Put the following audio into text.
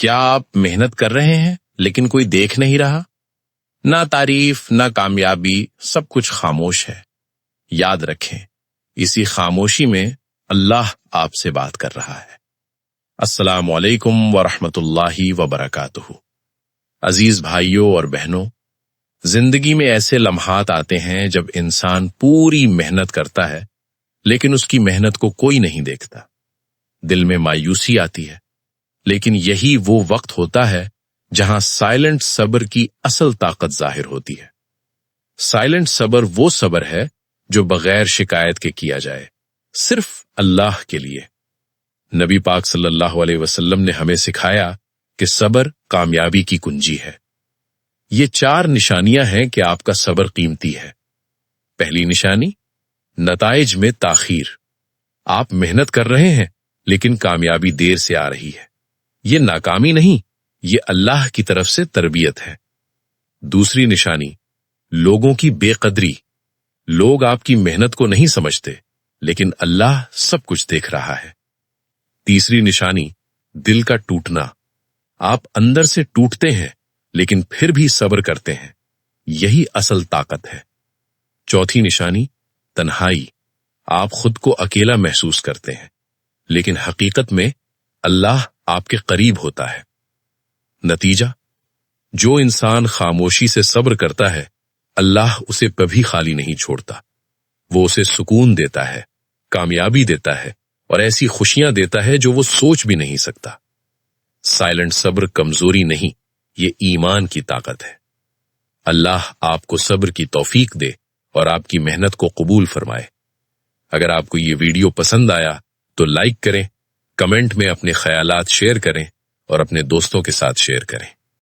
کیا آپ محنت کر رہے ہیں لیکن کوئی دیکھ نہیں رہا؟ نہ تعریف نہ کامیابی، سب کچھ خاموش ہے۔ یاد رکھیں، اسی خاموشی میں اللہ آپ سے بات کر رہا ہے۔ السلام علیکم ورحمۃ اللہ وبرکاتہ۔ عزیز بھائیوں اور بہنوں، زندگی میں ایسے لمحات آتے ہیں جب انسان پوری محنت کرتا ہے لیکن اس کی محنت کو کوئی نہیں دیکھتا۔ دل میں مایوسی آتی ہے، لیکن یہی وہ وقت ہوتا ہے جہاں سائلنٹ صبر کی اصل طاقت ظاہر ہوتی ہے۔ سائلنٹ صبر وہ صبر ہے جو بغیر شکایت کے کیا جائے، صرف اللہ کے لیے۔ نبی پاک صلی اللہ علیہ وسلم نے ہمیں سکھایا کہ صبر کامیابی کی کنجی ہے۔ یہ 4 نشانیاں ہیں کہ آپ کا صبر قیمتی ہے۔ پہلی نشانی، نتائج میں تاخیر۔ آپ محنت کر رہے ہیں لیکن کامیابی دیر سے آ رہی ہے۔ یہ ناکامی نہیں، یہ اللہ کی طرف سے تربیت ہے۔ دوسری نشانی، لوگوں کی بے قدری۔ لوگ آپ کی محنت کو نہیں سمجھتے لیکن اللہ سب کچھ دیکھ رہا ہے۔ تیسری نشانی، دل کا ٹوٹنا۔ آپ اندر سے ٹوٹتے ہیں لیکن پھر بھی صبر کرتے ہیں، یہی اصل طاقت ہے۔ چوتھی نشانی، تنہائی۔ آپ خود کو اکیلا محسوس کرتے ہیں لیکن حقیقت میں اللہ آپ کے قریب ہوتا ہے۔ نتیجہ، جو انسان خاموشی سے صبر کرتا ہے، اللہ اسے کبھی خالی نہیں چھوڑتا۔ وہ اسے سکون دیتا ہے، کامیابی دیتا ہے اور ایسی خوشیاں دیتا ہے جو وہ سوچ بھی نہیں سکتا۔ سائلنٹ صبر کمزوری نہیں، یہ ایمان کی طاقت ہے۔ اللہ آپ کو صبر کی توفیق دے اور آپ کی محنت کو قبول فرمائے۔ اگر آپ کو یہ ویڈیو پسند آیا تو لائک کریں، کمنٹ میں اپنے خیالات شیئر کریں اور اپنے دوستوں کے ساتھ شیئر کریں۔